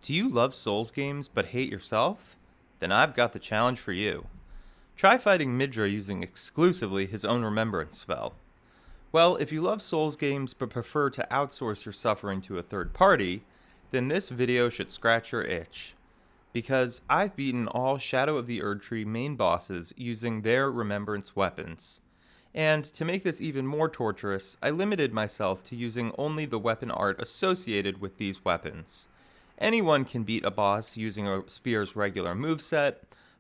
Do you love Souls games but hate yourself? Then I've got the challenge for you. Try fighting Midra using exclusively his own remembrance spell. Well, if you love Souls games but prefer to outsource your suffering to a third party, then this video should scratch your itch. Because I've beaten all Shadow of the Erdtree main bosses using their remembrance weapons. And to make this even more torturous, I limited myself to using only the weapon art associated with these weapons. Anyone can beat a boss using a spear's regular moveset,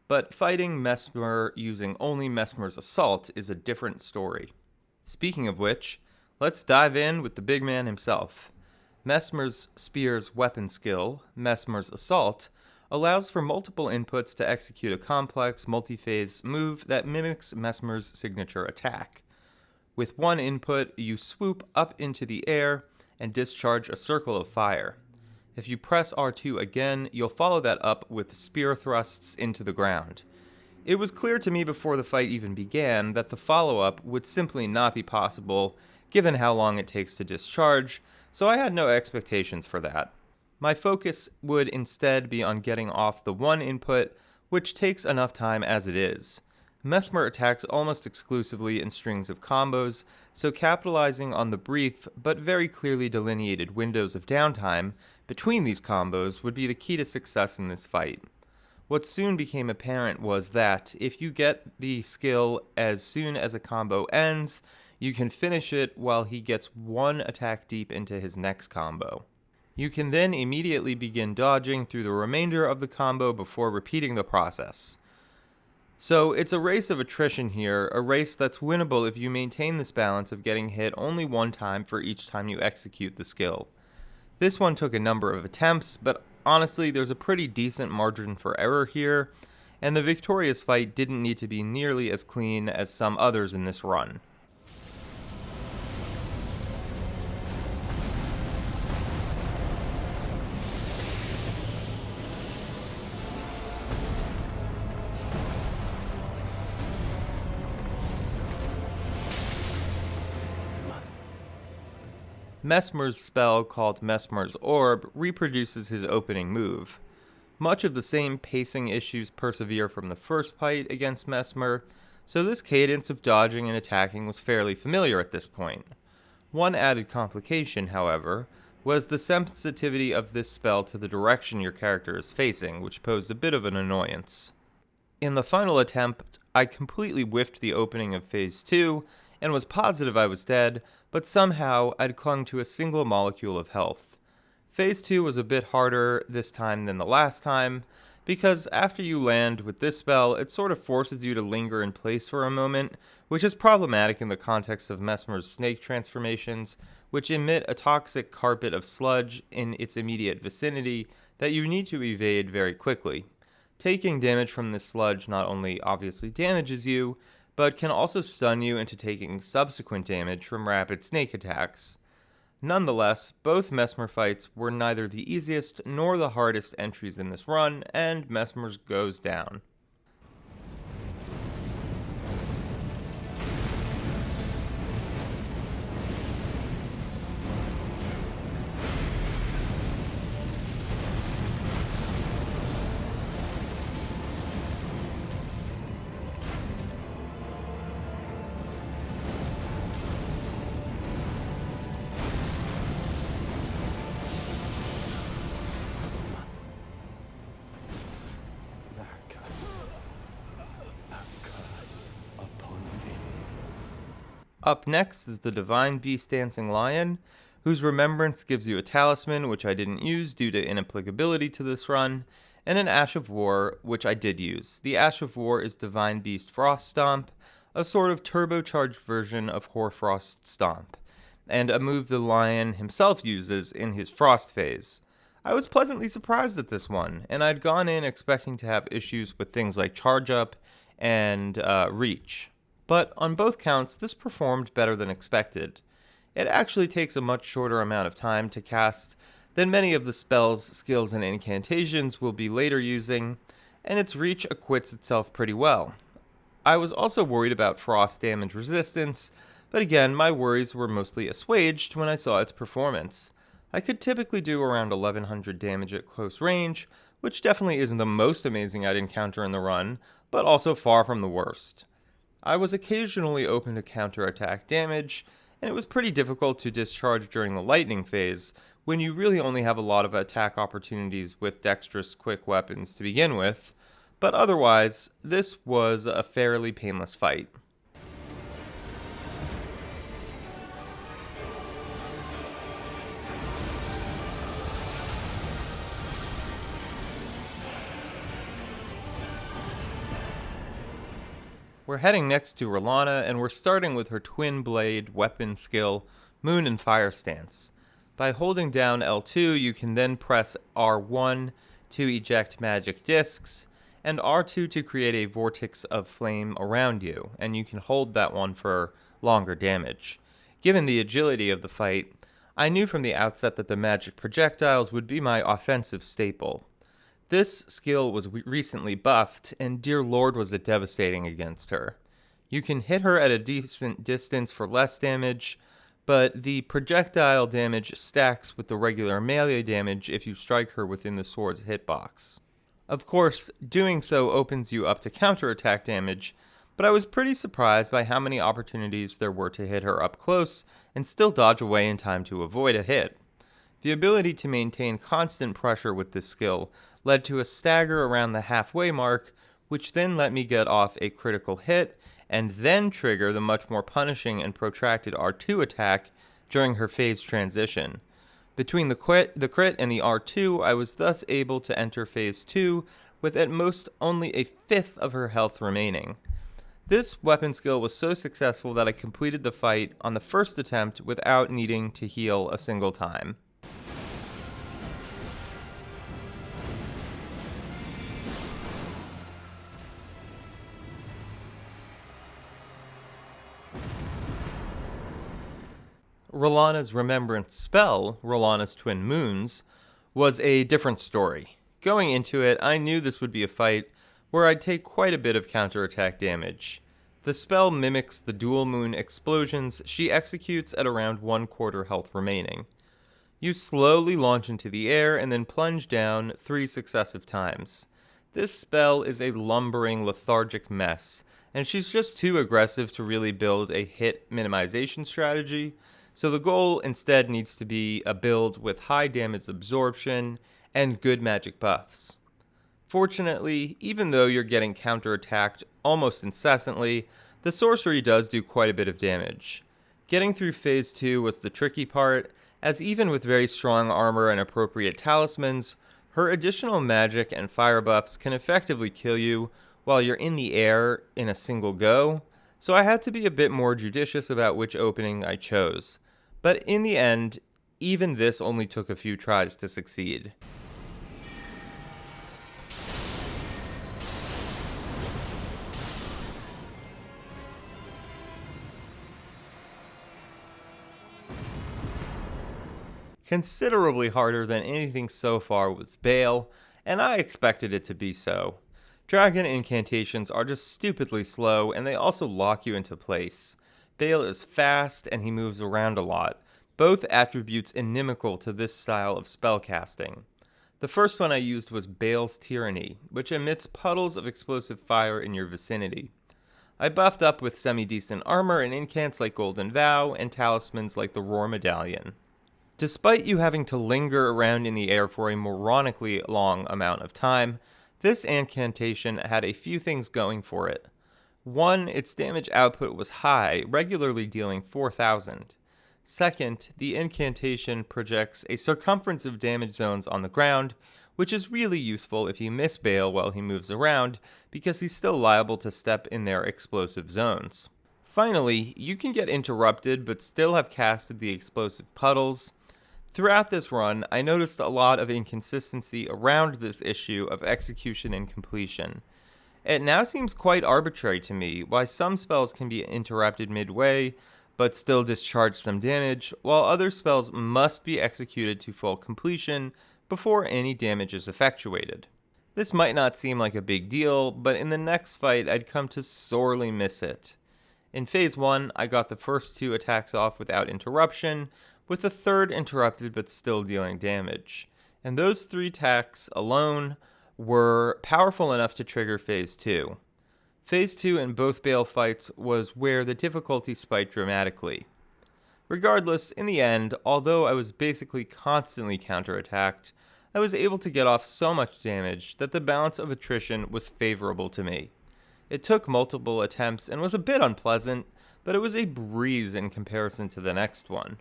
but fighting Messmer using only Messmer's assault is a different story. Speaking of which, let's dive in with the big man himself. Messmer's spear's weapon skill, Messmer's assault, allows for multiple inputs to execute a complex, multi-phase move that mimics Messmer's signature attack. With one input, you swoop up into the air and discharge a circle of fire. If you press R2 again, you'll follow that up with spear thrusts into the ground. It was clear to me before the fight even began that the follow-up would simply not be possible given how long it takes to discharge, so I had no expectations for that. My focus would instead be on getting off the one input, which takes enough time as it is. Messmer attacks almost exclusively in strings of combos, so capitalizing on the brief but very clearly delineated windows of downtime between these combos would be the key to success in this fight. What soon became apparent was that if you get the skill as soon as a combo ends, you can finish it while he gets one attack deep into his next combo. You can then immediately begin dodging through the remainder of the combo before repeating the process. So it's a race of attrition here, a race that's winnable if you maintain this balance of getting hit only one time for each time you execute the skill. This one took a number of attempts, but honestly there's a pretty decent margin for error here, and the victorious fight didn't need to be nearly as clean as some others in this run. Messmer's spell, called Messmer's Orb, reproduces his opening move. Much of the same pacing issues persevere from the first fight against Messmer, so this cadence of dodging and attacking was fairly familiar at this point. One added complication, however, was the sensitivity of this spell to the direction your character is facing, which posed a bit of an annoyance. In the final attempt, I completely whiffed the opening of Phase 2, and was positive I was dead, but somehow I'd clung to a single molecule of health. Phase 2 was a bit harder this time than the last time, because after you land with this spell, it sort of forces you to linger in place for a moment, which is problematic in the context of Messmer's snake transformations, which emit a toxic carpet of sludge in its immediate vicinity that you need to evade very quickly. Taking damage from this sludge not only obviously damages you, but can also stun you into taking subsequent damage from rapid snake attacks. Nonetheless, both Messmer fights were neither the easiest nor the hardest entries in this run, and Messmer's goes down. Up next is the Divine Beast Dancing Lion, whose remembrance gives you a talisman, which I didn't use due to inapplicability to this run, and an Ash of War, which I did use. The Ash of War is Divine Beast Frost Stomp, a sort of turbocharged version of Hoarfrost Stomp, and a move the lion himself uses in his Frost phase. I was pleasantly surprised at this one, and I'd gone in expecting to have issues with things like Charge Up and Reach. But on both counts, this performed better than expected. It actually takes a much shorter amount of time to cast than many of the spells, skills, and incantations we'll be later using, and its reach acquits itself pretty well. I was also worried about frost damage resistance, but again, my worries were mostly assuaged when I saw its performance. I could typically do around 1100 damage at close range, which definitely isn't the most amazing I'd encounter in the run, but also far from the worst. I was occasionally open to counterattack damage, and it was pretty difficult to discharge during the lightning phase, when you really only have a lot of attack opportunities with dexterous quick weapons to begin with, but otherwise, this was a fairly painless fight. We're heading next to Rellana, and we're starting with her twin blade weapon skill, Moon and Fire Stance. By holding down L2, you can then press R1 to eject magic discs, and R2 to create a vortex of flame around you, and you can hold that one for longer damage. Given the agility of the fight, I knew from the outset that the magic projectiles would be my offensive staple. This skill was recently buffed, and dear lord was it devastating against her. You can hit her at a decent distance for less damage, but the projectile damage stacks with the regular melee damage if you strike her within the sword's hitbox. Of course, doing so opens you up to counterattack damage, but I was pretty surprised by how many opportunities there were to hit her up close and still dodge away in time to avoid a hit. The ability to maintain constant pressure with this skill led to a stagger around the halfway mark, which then let me get off a critical hit and then trigger the much more punishing and protracted R2 attack during her phase transition. Between the crit and the R2, I was thus able to enter phase 2 with at most only a fifth of her health remaining. This weapon skill was so successful that I completed the fight on the first attempt without needing to heal a single time. Rellana's remembrance spell, Rellana's Twin Moons, was a different story. Going into it, I knew this would be a fight where I'd take quite a bit of counterattack damage. The spell mimics the dual moon explosions she executes at around 1/4 health remaining. You slowly launch into the air and then plunge down 3 successive times. This spell is a lumbering, lethargic mess, and she's just too aggressive to really build a hit minimization strategy, so the goal instead needs to be a build with high damage absorption and good magic buffs. Fortunately, even though you're getting counterattacked almost incessantly, the sorcery does do quite a bit of damage. Getting through phase 2 was the tricky part, as even with very strong armor and appropriate talismans, her additional magic and fire buffs can effectively kill you while you're in the air in a single go, so I had to be a bit more judicious about which opening I chose. But in the end, even this only took a few tries to succeed. Considerably harder than anything so far was Bayle, and I expected it to be so. Dragon incantations are just stupidly slow, and they also lock you into place. Bayle is fast, and he moves around a lot, both attributes inimical to this style of spellcasting. The first one I used was Bayle's Tyranny, which emits puddles of explosive fire in your vicinity. I buffed up with semi-decent armor and incants like Golden Vow, and talismans like the Roar Medallion. Despite you having to linger around in the air for a moronically long amount of time, this incantation had a few things going for it. One, its damage output was high, regularly dealing 4,000. Second, the incantation projects a circumference of damage zones on the ground, which is really useful if you miss Bayle while he moves around, because he's still liable to step in their explosive zones. Finally, you can get interrupted but still have casted the explosive puddles. Throughout this run, I noticed a lot of inconsistency around this issue of execution and completion. It now seems quite arbitrary to me why some spells can be interrupted midway, but still discharge some damage, while other spells must be executed to full completion before any damage is effectuated. This might not seem like a big deal, but in the next fight I'd come to sorely miss it. In phase 1, I got the first 2 attacks off without interruption, with a third interrupted but still dealing damage. And those 3 attacks alone were powerful enough to trigger Phase 2. Phase 2 in both Bayle fights was where the difficulty spiked dramatically. Regardless, in the end, although I was basically constantly counterattacked, I was able to get off so much damage that the balance of attrition was favorable to me. It took multiple attempts and was a bit unpleasant, but it was a breeze in comparison to the next one.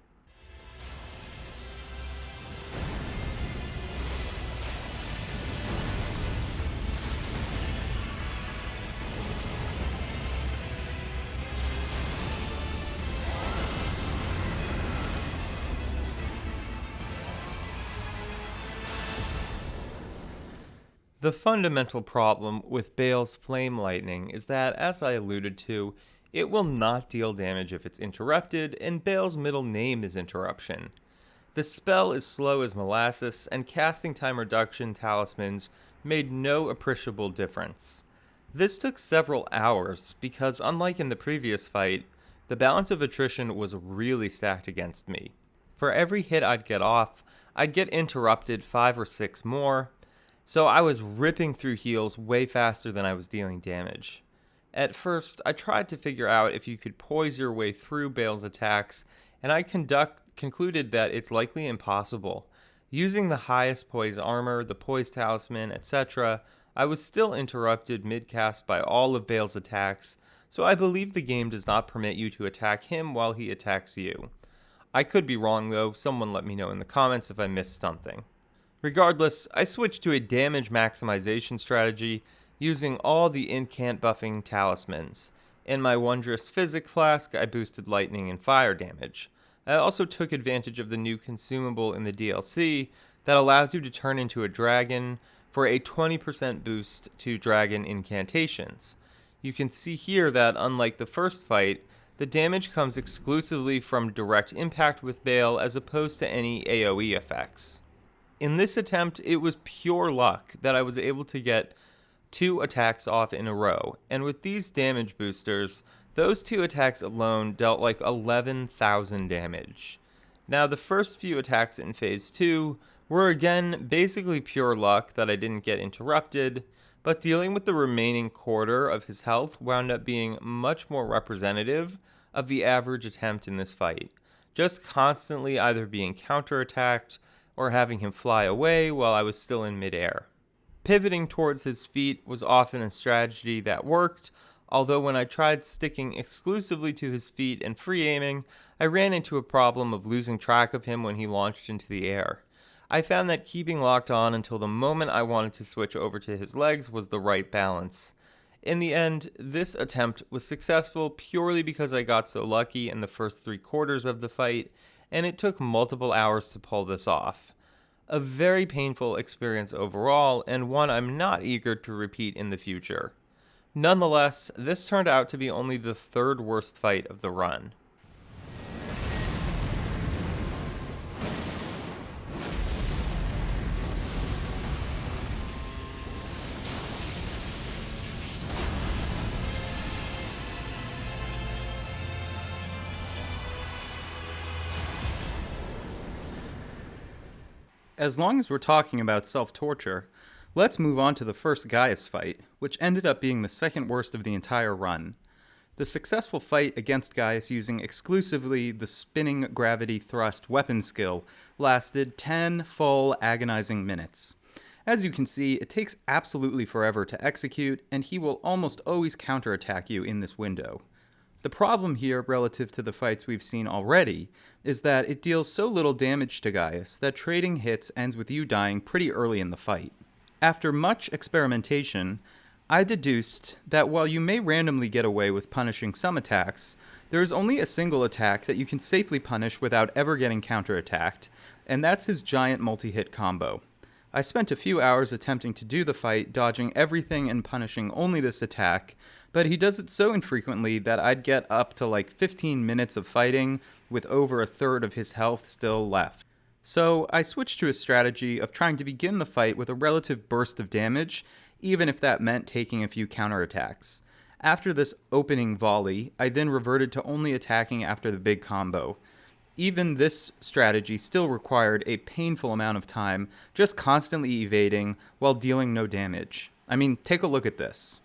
The fundamental problem with Bayle's Flame Lightning is that, as I alluded to, it will not deal damage if it's interrupted, and Bayle's middle name is Interruption. The spell is slow as molasses, and casting time reduction talismans made no appreciable difference. This took several hours, because unlike in the previous fight, the balance of attrition was really stacked against me. For every hit I'd get off, I'd get interrupted 5 or 6 more, so I was ripping through heals way faster than I was dealing damage. At first, I tried to figure out if you could poise your way through Bayle's attacks, and I concluded that it's likely impossible. Using the highest poise armor, the poise talisman, etc., I was still interrupted mid-cast by all of Bayle's attacks, so I believe the game does not permit you to attack him while he attacks you. I could be wrong though, someone let me know in the comments if I missed something. Regardless, I switched to a damage maximization strategy using all the incant buffing talismans. In my Wondrous Physic Flask, I boosted lightning and fire damage. I also took advantage of the new consumable in the DLC that allows you to turn into a dragon for a 20% boost to dragon incantations. You can see here that unlike the first fight, the damage comes exclusively from direct impact with Bayle as opposed to any AoE effects. In this attempt, it was pure luck that I was able to get 2 attacks off in a row, and with these damage boosters, those 2 attacks alone dealt like 11,000 damage. Now, the first few attacks in Phase 2 were again basically pure luck that I didn't get interrupted, but dealing with the remaining quarter of his health wound up being much more representative of the average attempt in this fight, just constantly either being counterattacked or having him fly away while I was still in midair. Pivoting towards his feet was often a strategy that worked, although when I tried sticking exclusively to his feet and free aiming, I ran into a problem of losing track of him when he launched into the air. I found that keeping locked on until the moment I wanted to switch over to his legs was the right balance. In the end, this attempt was successful purely because I got so lucky in the first 3 quarters of the fight, and it took multiple hours to pull this off. A very painful experience overall, and one I'm not eager to repeat in the future. Nonetheless, this turned out to be only the 3rd worst fight of the run. As long as we're talking about self-torture, let's move on to the first Gaius fight, which ended up being the 2nd worst of the entire run. The successful fight against Gaius using exclusively the spinning gravity thrust weapon skill lasted 10 full agonizing minutes. As you can see, it takes absolutely forever to execute, and he will almost always counterattack you in this window. The problem here, relative to the fights we've seen already, is that it deals so little damage to Gaius that trading hits ends with you dying pretty early in the fight. After much experimentation, I deduced that while you may randomly get away with punishing some attacks, there is only a single attack that you can safely punish without ever getting counterattacked, and that's his giant multi-hit combo. I spent a few hours attempting to do the fight, dodging everything and punishing only this attack, but he does it so infrequently that I'd get up to like 15 minutes of fighting with over a third of his health still left. So I switched to a strategy of trying to begin the fight with a relative burst of damage, even if that meant taking a few counterattacks. After this opening volley, I then reverted to only attacking after the big combo. Even this strategy still required a painful amount of time, just constantly evading while dealing no damage. I mean, take a look at this.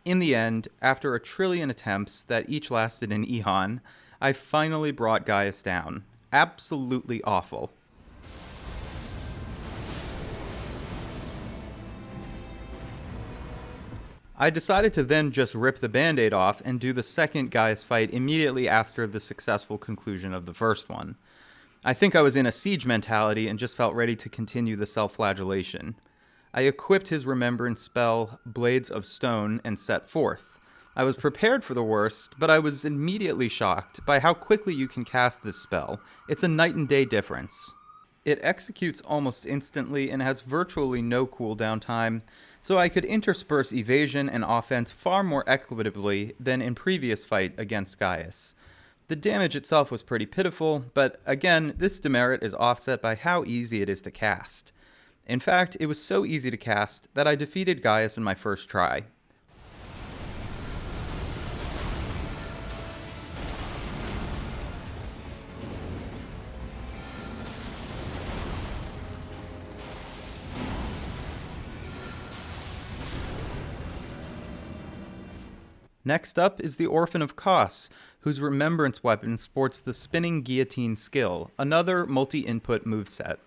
In the end, after a trillion attempts that each lasted an eon, I finally brought Gaius down. Absolutely awful. I decided to then just rip the band-aid off and do the second Gaius fight immediately after the successful conclusion of the first one. I think I was in a siege mentality and just felt ready to continue the self-flagellation. I equipped his remembrance spell, Blades of Stone, and set forth. I was prepared for the worst, but I was immediately shocked by how quickly you can cast this spell. It's a night and day difference. It executes almost instantly and has virtually no cooldown time, so I could intersperse evasion and offense far more equitably than in previous fight against Gaius. The damage itself was pretty pitiful, but again, this demerit is offset by how easy it is to cast. In fact, it was so easy to cast that I defeated Gaius in my first try. Next up is the Orphan of Kos, whose remembrance weapon sports the Spinning Guillotine skill, another multi-input moveset.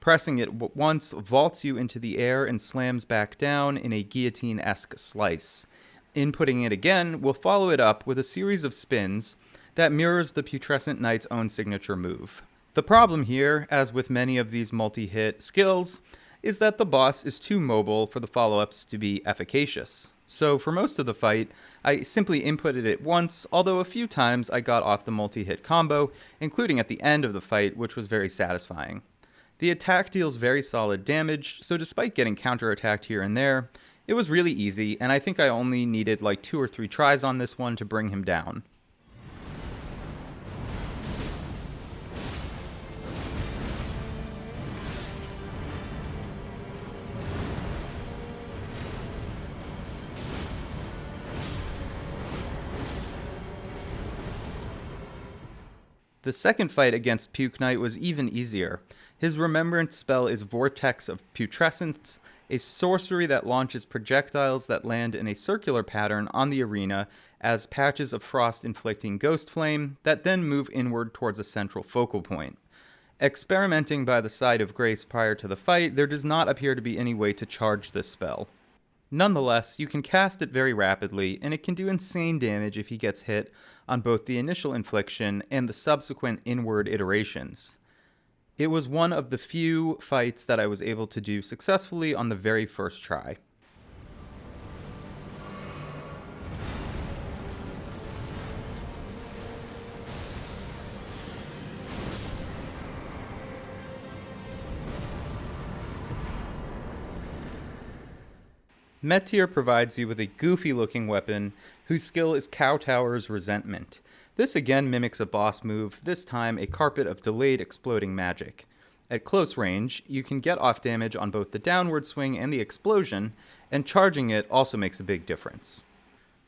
Pressing it once vaults you into the air and slams back down in a guillotine-esque slice. Inputting it again will follow it up with a series of spins that mirrors the Putrescent Knight's own signature move. The problem here, as with many of these multi-hit skills, is that the boss is too mobile for the follow-ups to be efficacious. So for most of the fight, I simply inputted it once, although a few times I got off the multi-hit combo, including at the end of the fight, which was very satisfying. The attack deals very solid damage, so despite getting counterattacked here and there, it was really easy, and I think I only needed like 2 or 3 tries on this one to bring him down. The second fight against Puke Knight was even easier. His remembrance spell is Vortex of Putrescence, a sorcery that launches projectiles that land in a circular pattern on the arena as patches of frost-inflicting ghost flame that then move inward towards a central focal point. Experimenting by the side of Grace prior to the fight, there does not appear to be any way to charge this spell. Nonetheless, you can cast it very rapidly, and it can do insane damage if he gets hit on both the initial infliction and the subsequent inward iterations. It was one of the few fights that I was able to do successfully on the very first try. Metyr provides you with a goofy-looking weapon whose skill is Kowtower's Resentment. This again mimics a boss move, this time a carpet of delayed exploding magic. At close range, you can get off damage on both the downward swing and the explosion, and charging it also makes a big difference.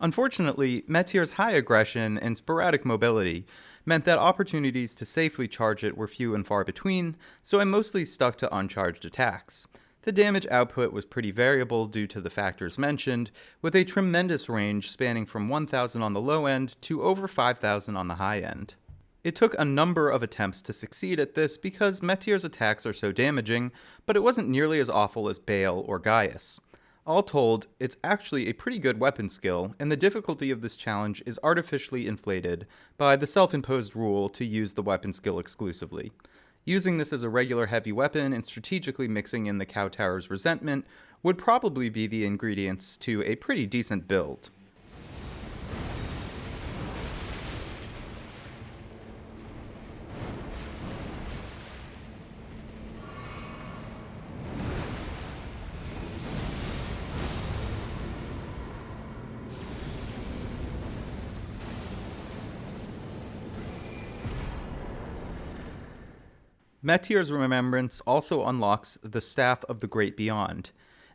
Unfortunately, Metyr's high aggression and sporadic mobility meant that opportunities to safely charge it were few and far between, so I mostly stuck to uncharged attacks. The damage output was pretty variable due to the factors mentioned, with a tremendous range spanning from 1,000 on the low end to over 5,000 on the high end. It took a number of attempts to succeed at this because Metyr's attacks are so damaging, but it wasn't nearly as awful as Bayle or Gaius. All told, it's actually a pretty good weapon skill, and the difficulty of this challenge is artificially inflated by the self-imposed rule to use the weapon skill exclusively. Using this as a regular heavy weapon and strategically mixing in the Kowtower's Resentment would probably be the ingredients to a pretty decent build. Metyr's Remembrance also unlocks the Staff of the Great Beyond.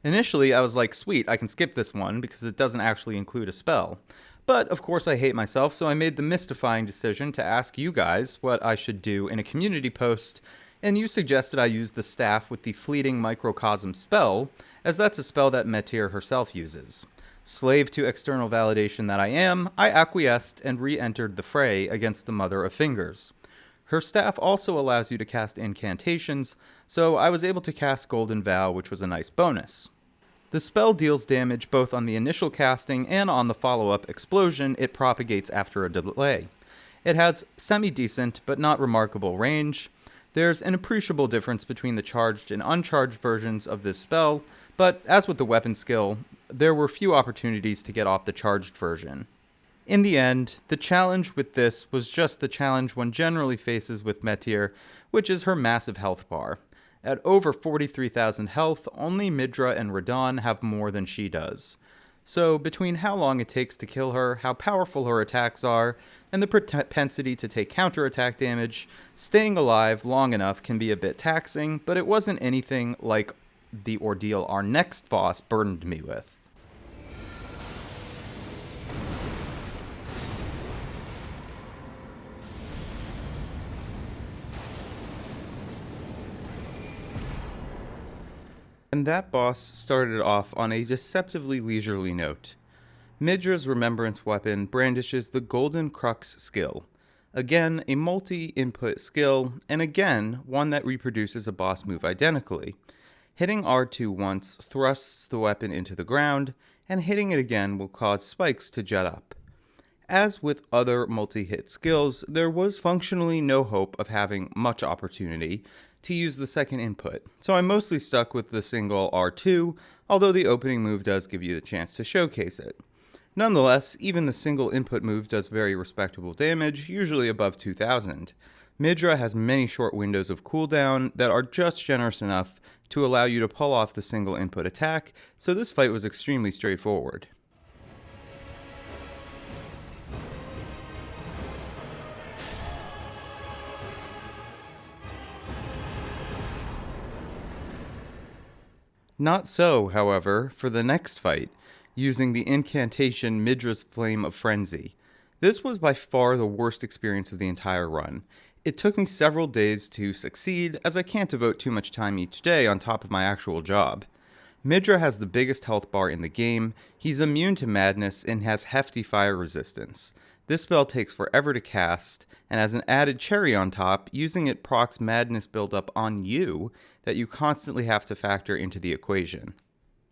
Initially, I was like, sweet, I can skip this one because it doesn't actually include a spell. But of course I hate myself, so I made the mystifying decision to ask you guys what I should do in a community post, and you suggested I use the staff with the Fleeting Microcosm spell, as that's a spell that Metyr herself uses. Slave to external validation that I am, I acquiesced and re-entered the fray against the Mother of Fingers. Her staff also allows you to cast incantations, so I was able to cast Golden Vow, which was a nice bonus. The spell deals damage both on the initial casting and on the follow-up explosion it propagates after a delay. It has semi-decent but not remarkable range. There's an appreciable difference between the charged and uncharged versions of this spell, but as with the weapon skill, there were few opportunities to get off the charged version. In the end, the challenge with this was just the challenge one generally faces with Metyr, which is her massive health bar. At over 43,000 health, only Midra and Radahn have more than she does. So between how long it takes to kill her, how powerful her attacks are, and the propensity to take counterattack damage, staying alive long enough can be a bit taxing, but it wasn't anything like the ordeal our next boss burdened me with. And that boss started off on a deceptively leisurely note. Midra's Remembrance weapon brandishes the Golden Crux skill. Again, a multi-input skill, and again, one that reproduces a boss move identically. Hitting R2 once thrusts the weapon into the ground, and hitting it again will cause spikes to jet up. As with other multi-hit skills, there was functionally no hope of having much opportunity to use the second input, so I'm mostly stuck with the single R2, although the opening move does give you the chance to showcase it. Nonetheless, even the single input move does very respectable damage, usually above 2,000. Midra has many short windows of cooldown that are just generous enough to allow you to pull off the single input attack, so this fight was extremely straightforward. Not so, however, for the next fight, using the incantation Midra's Flame of Frenzy. This was by far the worst experience of the entire run. It took me several days to succeed, as I can't devote too much time each day on top of my actual job. Midra has the biggest health bar in the game, he's immune to madness, and has hefty fire resistance. This spell takes forever to cast, and as an added cherry on top, using it procs madness buildup on you that you constantly have to factor into the equation.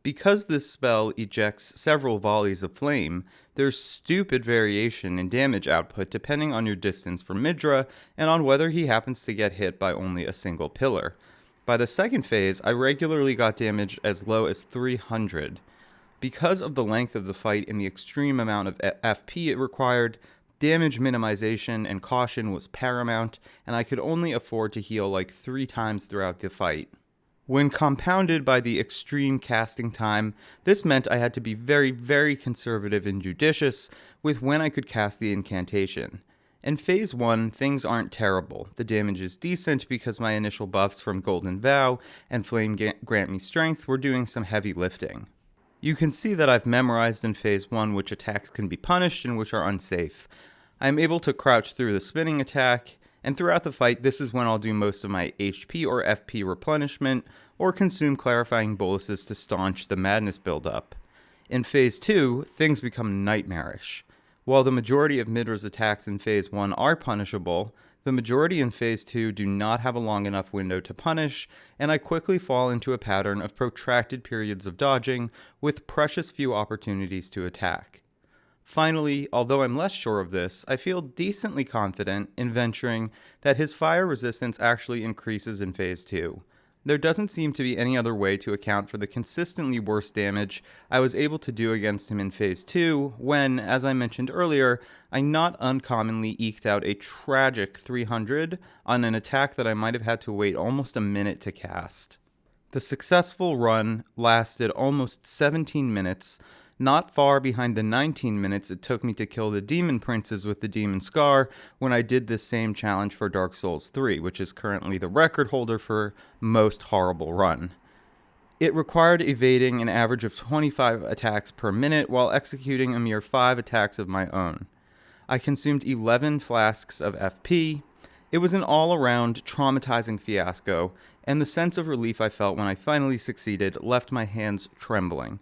Because this spell ejects several volleys of flame, there's stupid variation in damage output depending on your distance from Midra and on whether he happens to get hit by only a single pillar. By the second phase, I regularly got damage as low as 300. Because of the length of the fight and the extreme amount of FP it required, damage minimization and caution was paramount, and I could only afford to heal like 3 times throughout the fight. When compounded by the extreme casting time, this meant I had to be very, very conservative and judicious with when I could cast the incantation. In Phase 1, things aren't terrible. The damage is decent because my initial buffs from Golden Vow and Flame Grant Me Strength were doing some heavy lifting. You can see that I've memorized in Phase 1 which attacks can be punished and which are unsafe. I'm able to crouch through the spinning attack, and throughout the fight this is when I'll do most of my HP or FP replenishment, or consume clarifying boluses to staunch the madness buildup. In Phase 2, things become nightmarish. While the majority of Midra's attacks in Phase 1 are punishable, the majority in Phase 2 do not have a long enough window to punish, and I quickly fall into a pattern of protracted periods of dodging, with precious few opportunities to attack. Finally, although I'm less sure of this, I feel decently confident in venturing that his fire resistance actually increases in Phase 2. There doesn't seem to be any other way to account for the consistently worse damage I was able to do against him in Phase 2 when, as I mentioned earlier, I not uncommonly eked out a tragic 300 on an attack that I might have had to wait almost a minute to cast. The successful run lasted almost 17 minutes, not far behind the 19 minutes it took me to kill the Demon Princes with the Demon Scar when I did this same challenge for Dark Souls 3, which is currently the record holder for most horrible run. It required evading an average of 25 attacks per minute while executing a mere 5 attacks of my own. I consumed 11 flasks of FP. It was an all-around traumatizing fiasco, and the sense of relief I felt when I finally succeeded left my hands trembling.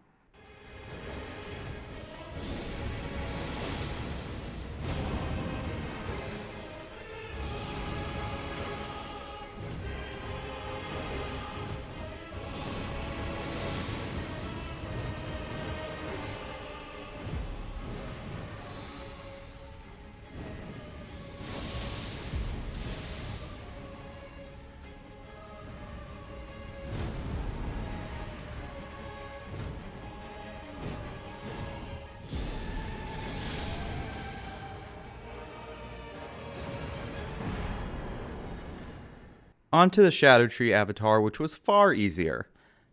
Onto the Scadutree Avatar, which was far easier.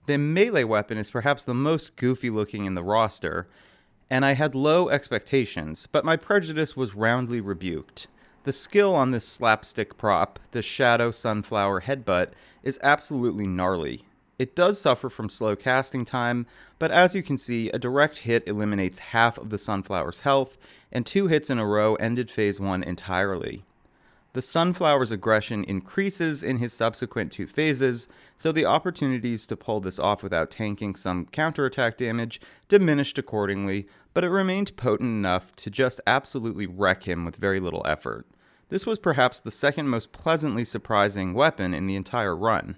The melee weapon is perhaps the most goofy looking in the roster, and I had low expectations, but my prejudice was roundly rebuked. The skill on this slapstick prop, the Shadow Sunflower Headbutt, is absolutely gnarly. It does suffer from slow casting time, but as you can see, a direct hit eliminates half of the Sunflower's health, and 2 hits in a row ended Phase 1 entirely. The Sunflower's aggression increases in his subsequent 2 phases, so the opportunities to pull this off without tanking some counterattack damage diminished accordingly, but it remained potent enough to just absolutely wreck him with very little effort. This was perhaps the second most pleasantly surprising weapon in the entire run.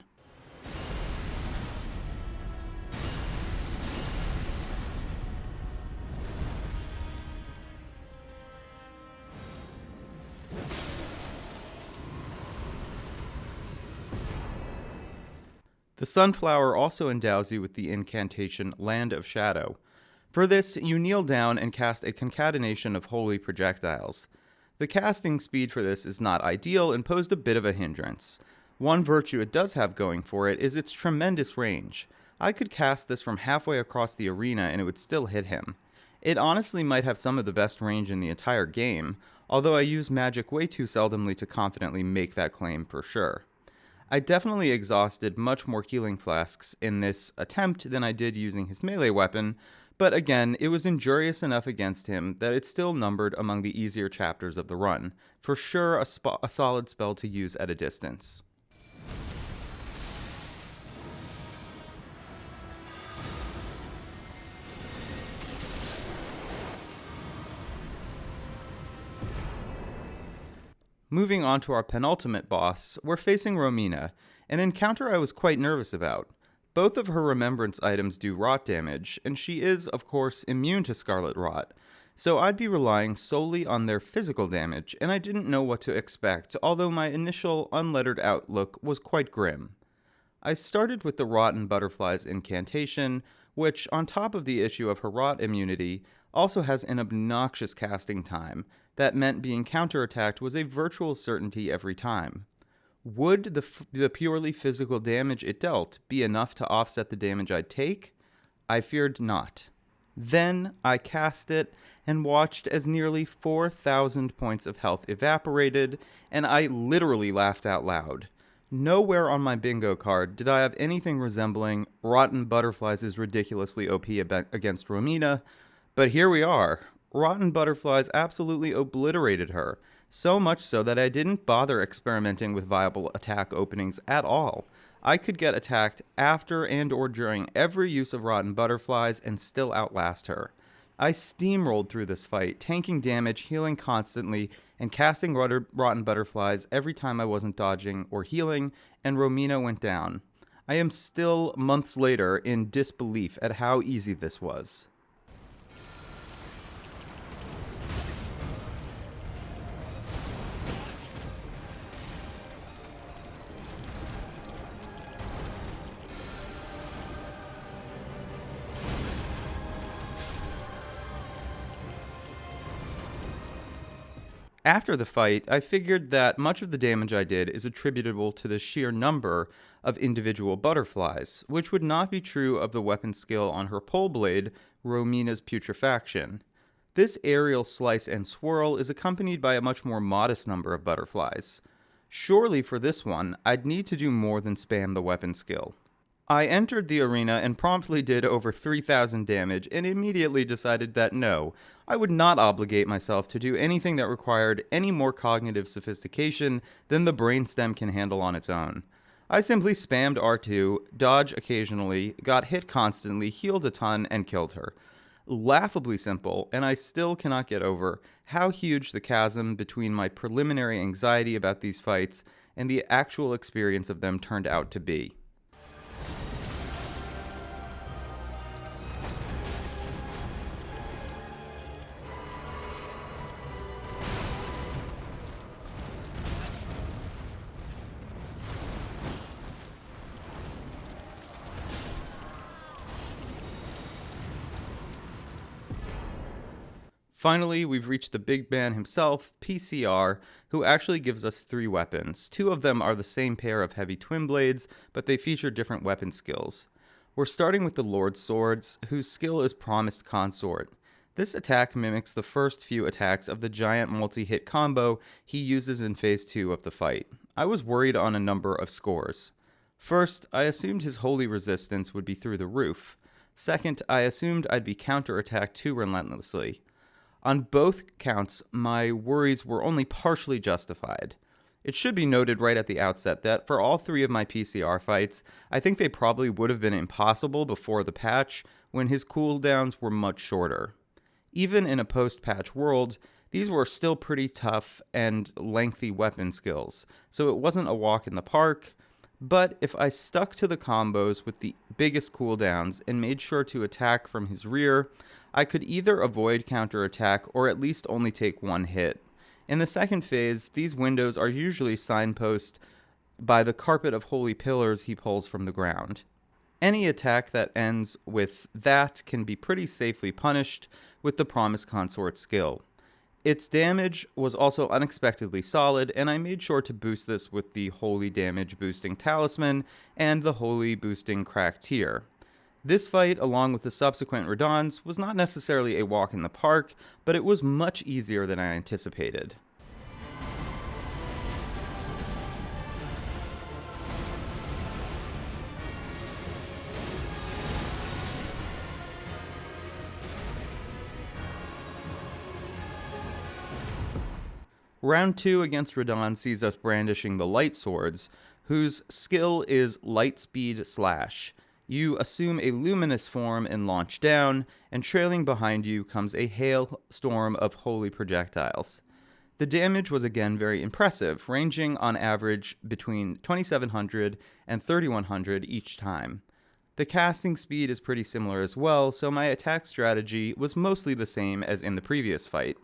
The Sunflower also endows you with the incantation Land of Shadow. For this, you kneel down and cast a concatenation of holy projectiles. The casting speed for this is not ideal and posed a bit of a hindrance. One virtue it does have going for it is its tremendous range. I could cast this from halfway across the arena and it would still hit him. It honestly might have some of the best range in the entire game, although I use magic way too seldomly to confidently make that claim for sure. I definitely exhausted much more healing flasks in this attempt than I did using his melee weapon, but again, it was injurious enough against him that it still numbered among the easier chapters of the run. For sure, a solid spell to use at a distance. Moving on to our penultimate boss, we're facing Romina, an encounter I was quite nervous about. Both of her remembrance items do rot damage, and she is, of course, immune to scarlet rot, so I'd be relying solely on their physical damage, and I didn't know what to expect, although my initial unlettered outlook was quite grim. I started with the Rotten Butterfly's incantation, which, on top of the issue of her rot immunity, also has an obnoxious casting time. That meant being counterattacked was a virtual certainty every time. Would the purely physical damage it dealt be enough to offset the damage I'd take? I feared not. Then I cast it and watched as nearly 4,000 points of health evaporated, and I literally laughed out loud. Nowhere on my bingo card did I have anything resembling Rotten Butterflies' ridiculously OP against Romina, but here we are. Rotten Butterflies absolutely obliterated her, so much so that I didn't bother experimenting with viable attack openings at all. I could get attacked after and or during every use of Rotten Butterflies and still outlast her. I steamrolled through this fight, tanking damage, healing constantly, and casting Rotten Butterflies every time I wasn't dodging or healing, and Romina went down. I am still, months later, in disbelief at how easy this was. After the fight, I figured that much of the damage I did is attributable to the sheer number of individual butterflies, which would not be true of the weapon skill on her pole blade, Romina's Putrefaction. This aerial slice and swirl is accompanied by a much more modest number of butterflies. Surely for this one, I'd need to do more than spam the weapon skill. I entered the arena and promptly did over 3,000 damage and immediately decided that no, I would not obligate myself to do anything that required any more cognitive sophistication than the brainstem can handle on its own. I simply spammed R2, dodged occasionally, got hit constantly, healed a ton, and killed her. Laughably simple, and I still cannot get over how huge the chasm between my preliminary anxiety about these fights and the actual experience of them turned out to be. Finally, we've reached the big man himself, PCR, who actually gives us 3 weapons. 2 of them are the same pair of heavy twin blades, but they feature different weapon skills. We're starting with the Lord's Swords, whose skill is Promised Consort. This attack mimics the first few attacks of the giant multi-hit combo he uses in Phase 2 of the fight. I was worried on a number of scores. First, I assumed his holy resistance would be through the roof. Second, I assumed I'd be counterattacked too relentlessly. On both counts, my worries were only partially justified. It should be noted right at the outset that for all 3 of my PCR fights, I think they probably would have been impossible before the patch when his cooldowns were much shorter. Even in a post-patch world, these were still pretty tough and lengthy weapon skills, so it wasn't a walk in the park. But if I stuck to the combos with the biggest cooldowns and made sure to attack from his rear, I could either avoid counterattack or at least only take 1 hit. In the second phase, these windows are usually signposted by the carpet of holy pillars he pulls from the ground. Any attack that ends with that can be pretty safely punished with the Promised Consort skill. Its damage was also unexpectedly solid, and I made sure to boost this with the Holy Damage Boosting Talisman and the Holy Boosting Crack tier. This fight, along with the subsequent Radahns, was not necessarily a walk in the park, but it was much easier than I anticipated. Round 2 against Radahn sees us brandishing the Light Swords, whose skill is Light Speed Slash. You assume a luminous form and launch down, and trailing behind you comes a hailstorm of holy projectiles. The damage was again very impressive, ranging on average between 2700 and 3100 each time. The casting speed is pretty similar as well, so my attack strategy was mostly the same as in the previous fight.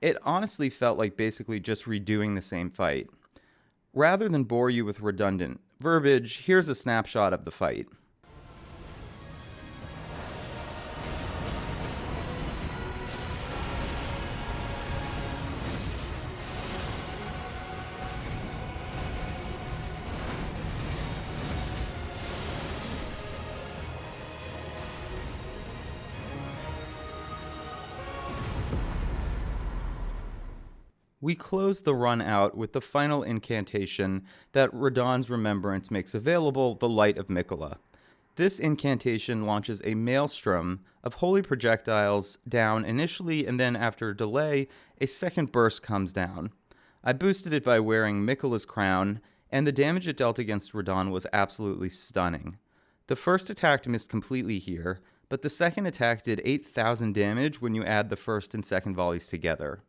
It honestly felt like basically just redoing the same fight. Rather than bore you with redundant verbiage, here's a snapshot of the fight. We close the run out with the final incantation that Radahn's remembrance makes available, the Light of Mikola. This incantation launches a maelstrom of holy projectiles down initially, and then after a delay, a second burst comes down. I boosted it by wearing Mikola's crown, and the damage it dealt against Radahn was absolutely stunning. The first attack missed completely here, but the second attack did 8,000 damage when you add the first and second volleys together.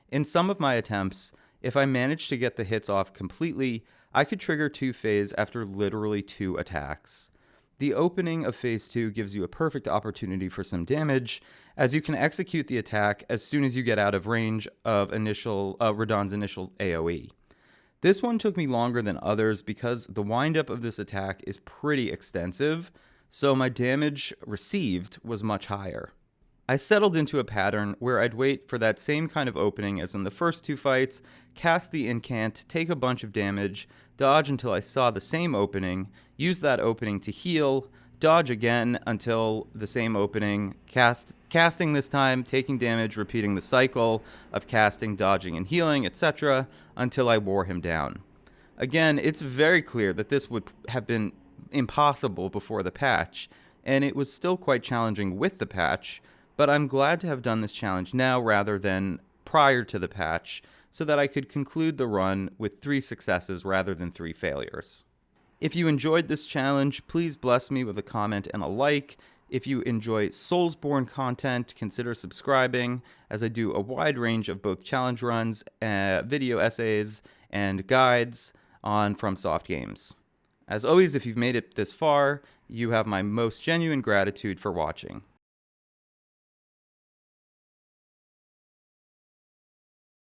In some of my attempts, if I managed to get the hits off completely, I could trigger 2 phase after literally 2 attacks. The opening of Phase 2 gives you a perfect opportunity for some damage, as you can execute the attack as soon as you get out of range of Radahn's initial AoE. This one took me longer than others because the windup of this attack is pretty extensive, so my damage received was much higher. I settled into a pattern where I'd wait for that same kind of opening as in the first two fights, cast the incant, take a bunch of damage, dodge until I saw the same opening, use that opening to heal, dodge again until the same opening, casting this time, taking damage, repeating the cycle of casting, dodging, and healing, etc., until I wore him down. Again, it's very clear that this would have been impossible before the patch, and it was still quite challenging with the patch, but I'm glad to have done this challenge now rather than prior to the patch, so that I could conclude the run with 3 successes rather than 3 failures. If you enjoyed this challenge, please bless me with a comment and a like. If you enjoy Soulsborne content, consider subscribing, as I do a wide range of both challenge runs, video essays, and guides on FromSoft games. As always, if you've made it this far, you have my most genuine gratitude for watching.